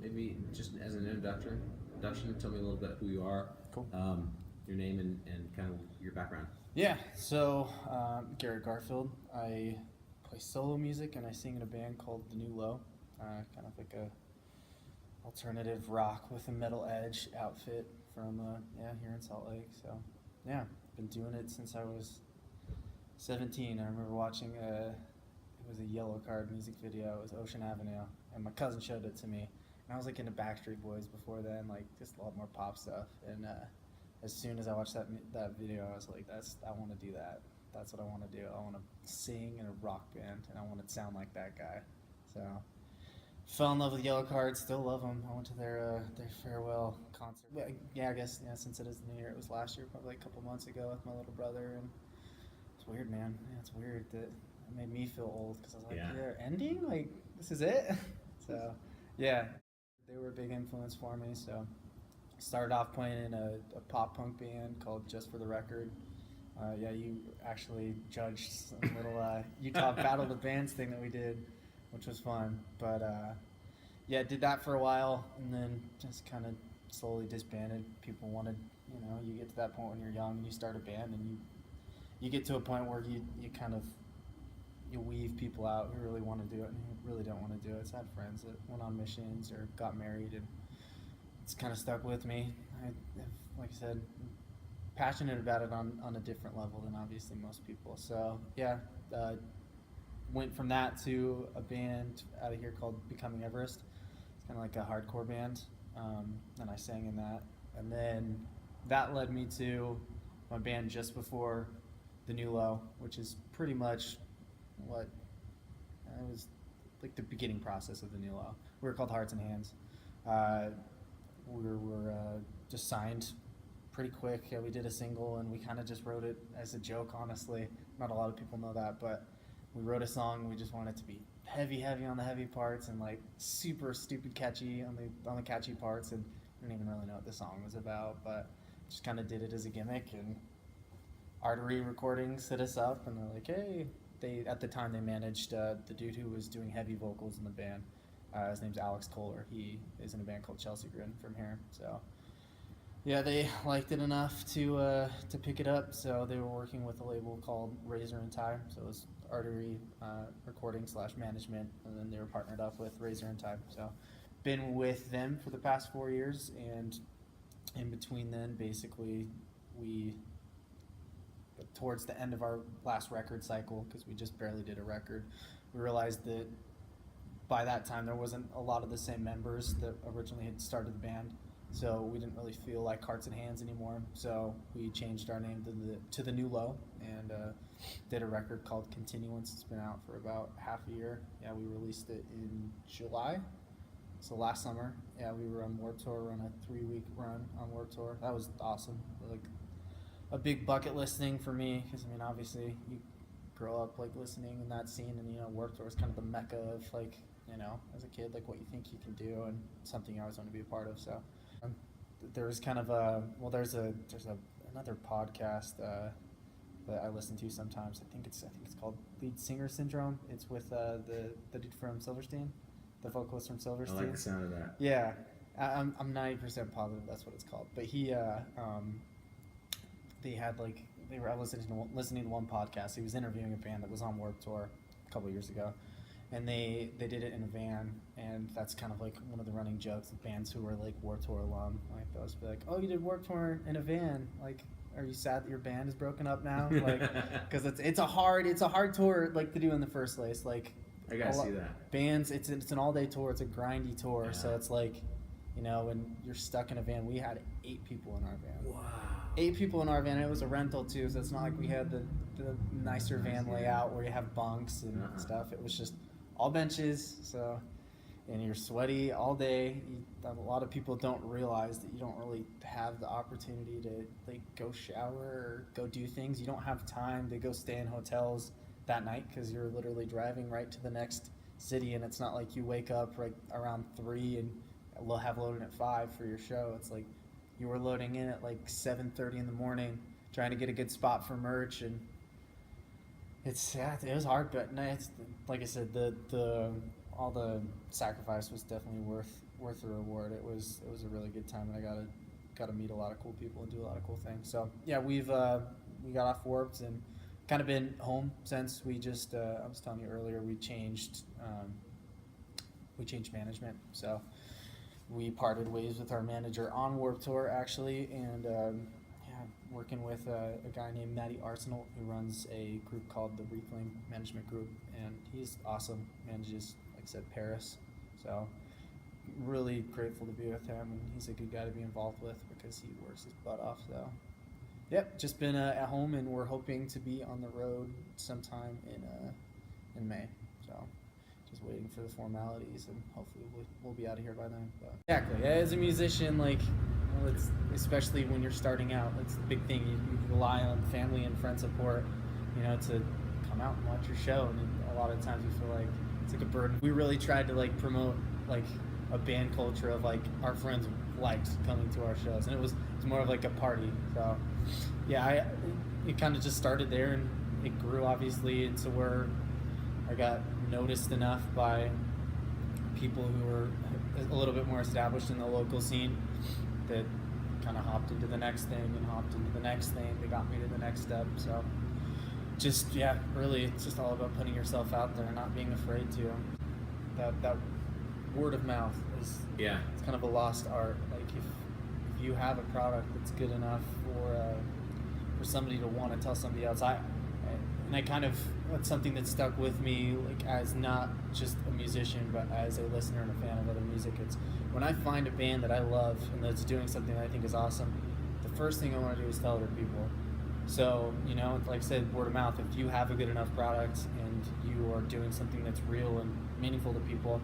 Maybe just as an introduction, tell me a little bit who you are, Cool. Your name and kind of your background. Yeah, so Garrett Garfield. I play solo music and I sing in a band called The New Low, kind of like a alternative rock with a metal edge outfit from here in Salt Lake. So yeah, been doing it since I was 17. I remember watching it was a Yellow Card music video. It was Ocean Avenue, and my cousin showed it to me. And I was like into Backstreet Boys before then, like just a lot more pop stuff. And as soon as I watched that video, I was like, I want to do that. That's what I want to do. I want to sing in a rock band, and I want to sound like that guy. So fell in love with Yellow Card. Still love them. I went to their farewell concert. Yeah, I guess since it is the new year, it was last year, probably a couple months ago with my little brother. And it's weird, man. Yeah, it's weird that it made me feel old because I was like, they're ending? Like, this is it? So, yeah, they were a big influence for me. So, started off playing in a pop punk band called Just for the Record. You actually judged some little Utah Battle of the Bands thing that we did, which was fun. But, did that for a while and then just kind of slowly disbanded. People wanted, you get to that point when you're young and you start a band and you get to a point where you kind of you weave people out who really want to do it and who really don't want to do it. So I had friends that went on missions or got married, and it's kind of stuck with me. Like I said, passionate about it on a different level than obviously most people. So went from that to a band out of here called Becoming Everest. It's kind of like a hardcore band, and I sang in that. And then that led me to my band just before The New Low, which is pretty much what it was like the beginning process of The New Low. We were called Hearts and Hands. We were just signed pretty quick. Yeah, we did a single and we kind of just wrote it as a joke, honestly. Not a lot of people know that, but we wrote a song. We just wanted it to be heavy on the heavy parts and like super stupid catchy on the catchy parts, and I didn't even really know what the song was about, but just kind of did it as a gimmick. And Artery Recordings hit us up and they're like, hey, at the time they managed the dude who was doing heavy vocals in the band. His name's Alex Kohler. He is in a band called Chelsea Grin from here. So yeah, they liked it enough to pick it up. So they were working with a label called Razor and Tie. So it was Artery Recording / management, and then they were partnered up with Razor and Tie. So been with them for the past 4 years, and in between then, basically, towards the end of our last record cycle, because we just barely did a record, we realized that by that time there wasn't a lot of the same members that originally had started the band, so we didn't really feel like Hearts and Hands anymore. So we changed our name to the New Low and did a record called Continuance. It's been out for about half a year. Yeah, we released it in July, so last summer. Yeah, we were on Warped Tour, on a 3-week run on Warped Tour. That was awesome. Like a big bucket list thing for me, because I mean, obviously you grow up like listening in that scene, and Warped Tour is kind of the mecca of like, as a kid, like what you think you can do, and something I always want to be a part of. So there was kind of there's another podcast that I listen to sometimes. I think it's called Lead Singer Syndrome. It's with the dude from Silverstein, the vocalist from Silverstein. I like the sound of that. Yeah, I'm 90% positive that's what it's called. But I was listening to one podcast. He was interviewing a band that was on Warped Tour a couple years ago, and they did it in a van, and that's kind of like one of the running jokes of bands who are like Warped Tour alum. Like those be like, oh, you did Warped Tour in a van. Like, are you sad that your band is broken up now? Like, because it's a hard tour like to do in the first place. Like, I gotta see that. Bands, it's an all day tour. It's a grindy tour, so it's like, when you're stuck in a van. We had 8 people in our van. Wow. 8 people in our van. It was a rental too, so it's not like we had the nicer van layout where you have bunks and stuff. It was just all benches, so, and you're sweaty all day. A lot of people don't realize that you don't really have the opportunity to like go shower or go do things. You don't have time to go stay in hotels that night because you're literally driving right to the next city, and it's not like you wake up right around 3 and we'll have loading at 5 for your show. It's like you were loading in at like 7:30 in the morning trying to get a good spot for merch, and it was hard. But no, it's like I said, the all the sacrifice was definitely worth the reward. It was a really good time, and I got to meet a lot of cool people and do a lot of cool things. So yeah, we got off Warped and kind of been home since. We just I was telling you earlier, we changed management. So we parted ways with our manager on Warped Tour actually, and yeah, working with a guy named Matty Arsenal who runs a group called the Reclaim Management Group, and he's awesome. Manages, like I said, Paris. So really grateful to be with him, and he's a good guy to be involved with because he works his butt off. So yep, just been at home, and we're hoping to be on the road sometime in May. So just waiting for the formalities, and hopefully we'll be out of here by then. But exactly, as a musician, like, well, it's especially when you're starting out, it's the big thing. You rely on family and friend support, you know, to come out and watch your show, and a lot of times you feel like it's like a burden. We really tried to like promote like a band culture of like our friends liked coming to our shows, and it's more of like a party. So yeah, it kind of just started there, and it grew obviously into where I got noticed enough by people who were a little bit more established in the local scene that kind of hopped into the next thing and hopped into the next thing. They got me to the next step. So just, yeah, really, it's just all about putting yourself out there and not being afraid to. That word of mouth is, Yeah. it's kind of a lost art. Like if you have a product that's good enough for somebody to want to tell somebody else, and I kind of, that's something that stuck with me, like as not just a musician, but as a listener and a fan of other music. It's when I find a band that I love and that's doing something that I think is awesome, the first thing I want to do is tell other people. So, you know, like I said, word of mouth, if you have a good enough product and you are doing something that's real and meaningful to people,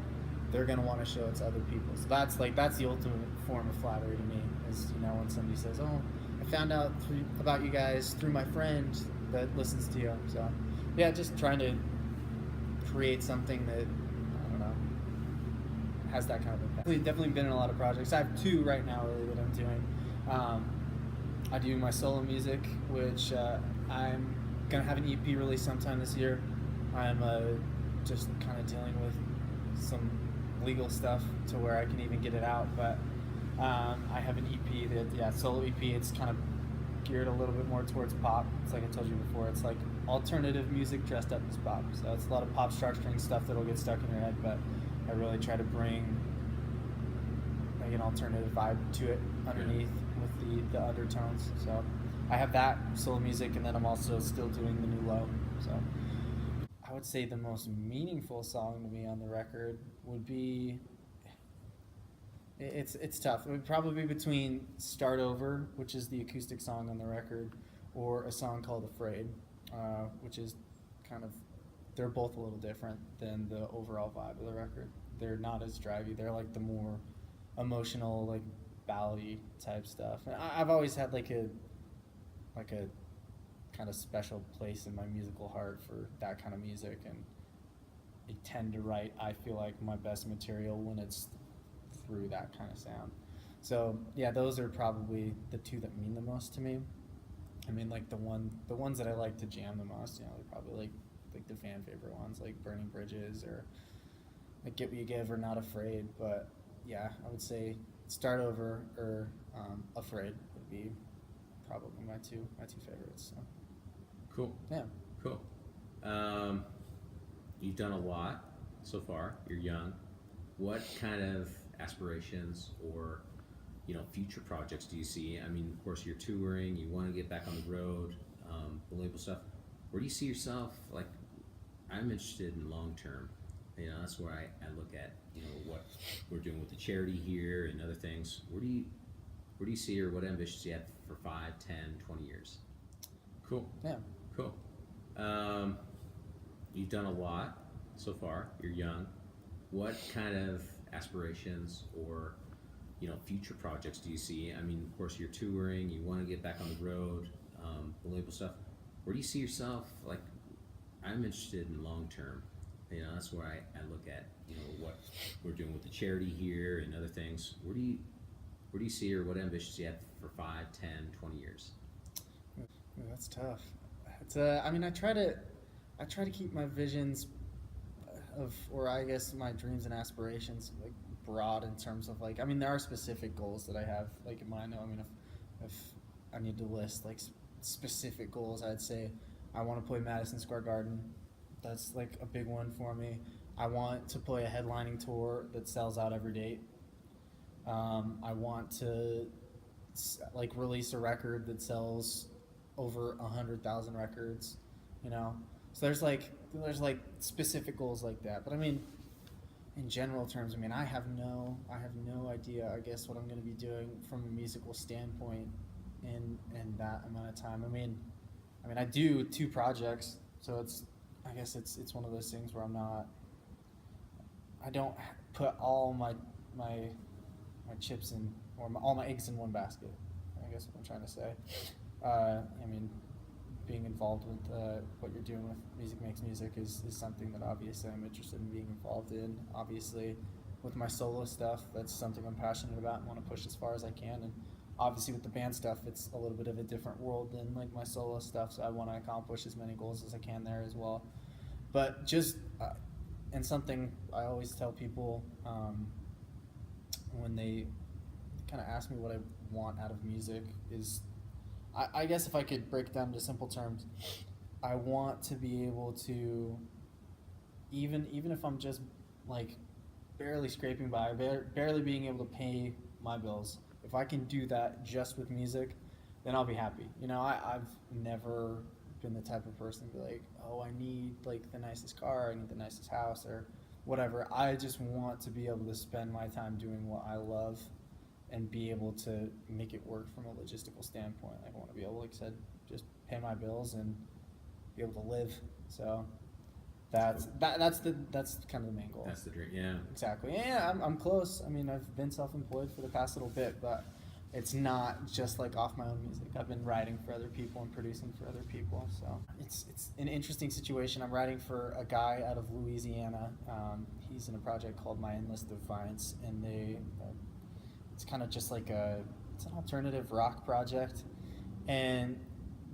they're going to want to show it to other people. So that's the ultimate form of flattery to me, is, you know, when somebody says, oh, I found out about you guys through my friend that listens to you. So yeah, just trying to create something that, I don't know, has that kind of impact. Definitely been in a lot of projects. I have two right now really that I'm doing. I do my solo music, which I'm gonna have an EP release sometime this year. I'm just kind of dealing with some legal stuff to where I can even get it out, but I have an EP that, yeah, solo EP. It's kind of geared a little bit more towards pop. It's like I told you before, it's like alternative music dressed up as pop. So it's a lot of pop structuring stuff that'll get stuck in your head, but I really try to bring like an alternative vibe to it underneath with the undertones. So I have that solo music, and then I'm also still doing the new Low. So I would say the most meaningful song to me on the record would be, it's tough. It would probably be between Start Over, which is the acoustic song on the record, or a song called Afraid, which is kind of, they're both a little different than the overall vibe of the record. They're not as drivey. They're like the more emotional, like ballady type stuff. And I've always had like a kind of special place in my musical heart for that kind of music, and I tend to write, I feel like, my best material when it's through that kind of sound. So yeah, those are probably the two that mean the most to me. I mean, like the ones that I like to jam the most, you know, they're probably like the fan favorite ones, like Burning Bridges or like Get What You Give or Not Afraid. But yeah, I would say Start Over or Afraid would be probably my two favorites. So. Cool. Yeah. Cool. You've done a lot so far. You're young. What kind of aspirations or, you know, future projects do you see? I mean, of course, you're touring. You want to get back on the road, the label stuff. Where do you see yourself? Like, I'm interested in long term. You know, that's where I look at, you know, what we're doing with the charity here and other things. Where do you see, or what ambitions do you have for 5, 10, 20 years? Cool. Yeah. Cool. You've done a lot so far. You're young. What kind of aspirations or, you know, future projects do you see? I mean, of course, you're touring. You want to get back on the road, the label stuff. Where do you see yourself? Like, I'm interested in long term. You know, that's where I look at, you know, what we're doing with the charity here and other things. Where do you see, or what ambitions do you have for 5, 10, 20 years? That's tough. It's I mean, I try to keep my visions of, or I guess my dreams and aspirations, like broad in terms of like, I mean, there are specific goals that I have like in mind. I mean, if I need to list like specific goals, I'd say I want to play Madison Square Garden. That's like a big one for me. I want to play a headlining tour that sells out every date. I want to like release a record that sells over 100,000 records, you know. So there's like specific goals like that. But I mean, in general terms, I mean, I have no idea, I guess, what I'm going to be doing from a musical standpoint in that amount of time. I mean, I do 2 projects, so I guess it's one of those things where I don't put all my chips in, or all my eggs in one basket, I guess what I'm trying to say. I mean, being involved with what you're doing with Music Makes Music is something that obviously I'm interested in being involved in. Obviously, with my solo stuff, that's something I'm passionate about and want to push as far as I can. And obviously with the band stuff, it's a little bit of a different world than like my solo stuff, so I want to accomplish as many goals as I can there as well. But just, and something I always tell people when they kind of ask me what I want out of music is, I guess if I could break it down into simple terms, I want to be able to, even if I'm just like barely scraping by, barely being able to pay my bills, if I can do that just with music, then I'll be happy. You know, I've never been the type of person to be like, oh, I need like the nicest car, I need the nicest house, or whatever. I just want to be able to spend my time doing what I love and be able to make it work from a logistical standpoint. Like, I want to be able, like I said, just pay my bills and be able to live. So that's kind of the main goal. That's the dream. Yeah. Exactly. Yeah, I'm close. I mean, I've been self-employed for the past little bit, but it's not just like off my own music. I've been writing for other people and producing for other people. So it's an interesting situation. I'm writing for a guy out of Louisiana. He's in a project called My Endless Defiance, and it's kind of just like it's an alternative rock project. And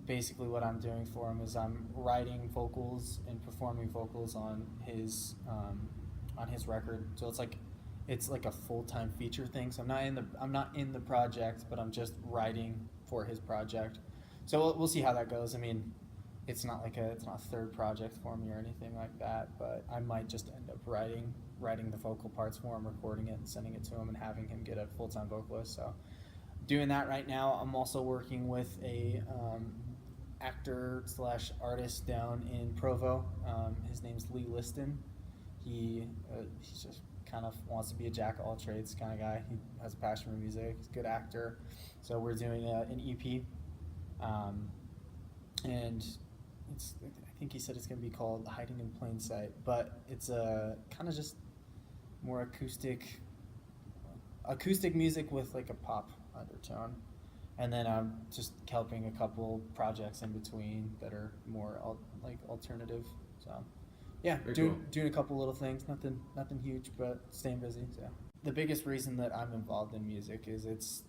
basically what I'm doing for him is I'm writing vocals and performing vocals on his record. So it's like a full-time feature thing. So I'm not in the project, but I'm just writing for his project. So we'll see how that goes. I mean, it's not a third project for me or anything like that, but I might just end up writing the vocal parts for him, recording it and sending it to him, and having him get a full-time vocalist. So doing that right now. I'm also working with a actor/artist down in Provo. His name's Lee Liston. He's just kind of wants to be a jack of all trades kind of guy. He has a passion for music. He's a good actor. So we're doing an EP, and I think he said it's going to be called Hiding in Plain Sight, but it's a kind of just more acoustic music with like a pop undertone. And then I'm just helping a couple projects in between that are more like alternative. So yeah, doing a couple little things, nothing huge, but staying busy. So the biggest reason that I'm involved in music is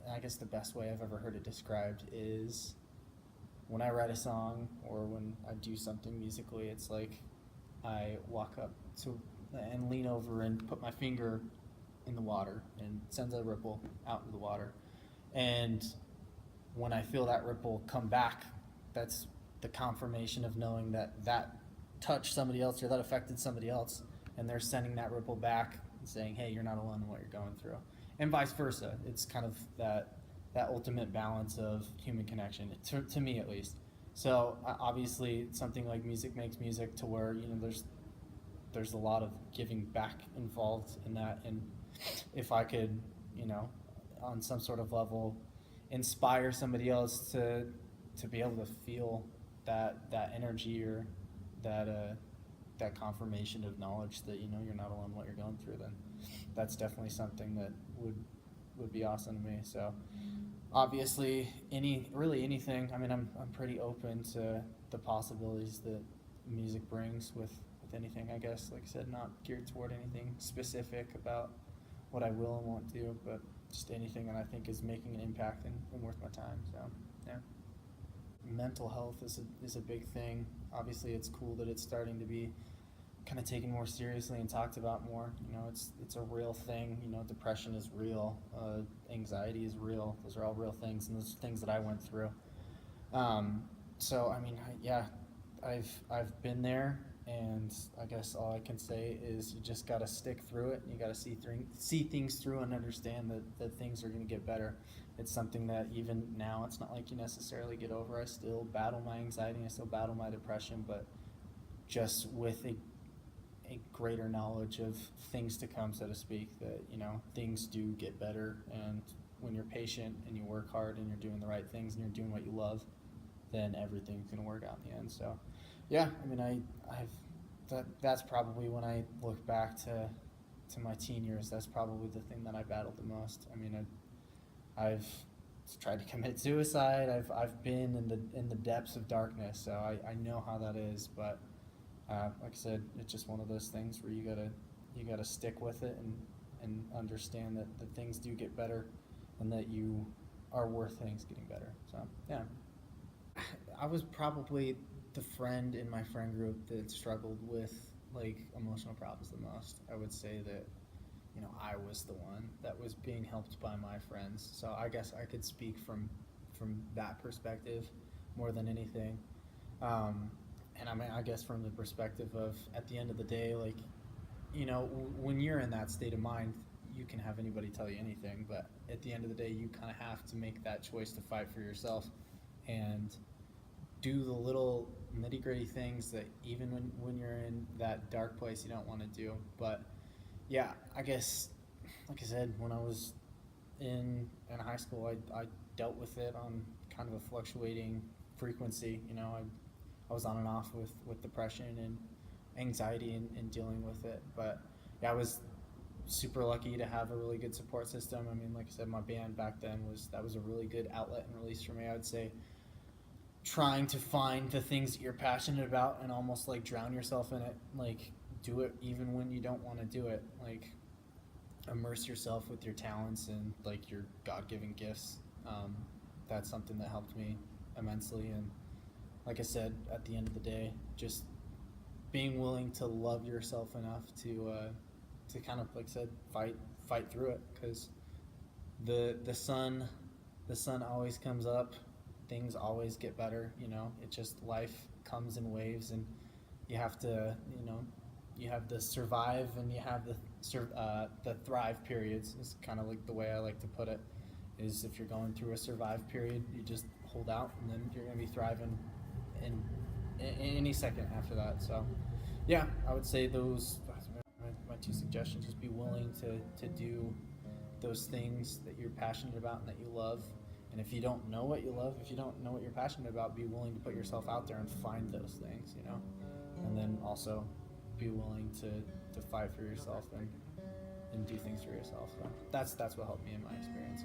I guess the best way I've ever heard it described is when I write a song or when I do something musically, it's like I walk up to and lean over and put my finger in the water and sends a ripple out into the water. And when I feel that ripple come back, that's the confirmation of knowing that touched somebody else or that affected somebody else, and they're sending that ripple back and saying, hey, you're not alone in what you're going through. And vice versa. It's kind of that ultimate balance of human connection, to me at least. So obviously something like Music Makes Music, to where, you know, there's a lot of giving back involved in that. And if I could, you know, on some sort of level, inspire somebody else to be able to feel that energy or that confirmation of knowledge that, you know, you're not alone in what you're going through, then that's definitely something that would be awesome to me. So obviously anything. I mean, I'm pretty open to the possibilities that music brings with anything, I guess. Like I said, not geared toward anything specific about what I will and won't do, but just anything that I think is making an impact and worth my time. So yeah. Mental health is a big thing. Obviously it's cool that it's starting to be kind of taken more seriously and talked about more. You know, it's a real thing. You know, depression is real, anxiety is real. Those are all real things, and those are things that I went through. So I mean, yeah, I've been there, and I guess all I can say is you just gotta stick through it. And you gotta see things through and understand that things are gonna get better. It's something that even now, it's not like you necessarily get over. I still battle my anxiety, I still battle my depression, but just with a greater knowledge of things to come, so to speak, that, you know, things do get better. And when you're patient and you work hard and you're doing the right things and you're doing what you love, then everything's gonna work out in the end. So yeah, I mean, that's probably, when I look back to my teen years, that's probably the thing that I battled the most. I mean, I've tried to commit suicide. I've been in the depths of darkness, so I know how that is. But like I said, it's just one of those things where you gotta stick with it and understand that things do get better, and that you are worth things getting better. So yeah, I was probably the friend in my friend group that struggled with like emotional problems the most. I would say that, you know, I was the one that was being helped by my friends. So I guess I could speak from that perspective more than anything. And I mean, I guess from the perspective of, at the end of the day, like, you know, when you're in that state of mind, you can have anybody tell you anything, but at the end of the day, you kind of have to make that choice to fight for yourself and do the little nitty-gritty things that even when you're in that dark place, you don't want to do. But yeah, I guess, like I said, when I was in high school, I dealt with it on kind of a fluctuating frequency. You know, I was on and off with depression and anxiety and dealing with it. But yeah, I was super lucky to have a really good support system. I mean, like I said, my band back then was a really good outlet and release for me. I would say trying to find the things that you're passionate about and almost like drown yourself in it, like do it even when you don't want to do it, like immerse yourself with your talents and like your God-given gifts. That's something that helped me immensely. And like I said, at the end of the day, just being willing to love yourself enough to kind of, like I said, fight through it, because the sun always comes up, things always get better. You know, it just, life comes in waves, and you have to, you know, you have the survive and you have the thrive periods. Is kind of like the way I like to put it. Is if you're going through a survive period, you just hold out, and then you're gonna be thriving in any second after that. So yeah, I would say those my two suggestions. Just be willing to do those things that you're passionate about and that you love. And if you don't know what you love, if you don't know what you're passionate about, be willing to put yourself out there and find those things, you know. And then also be willing to fight for yourself and do things for yourself. So that's what helped me in my experience.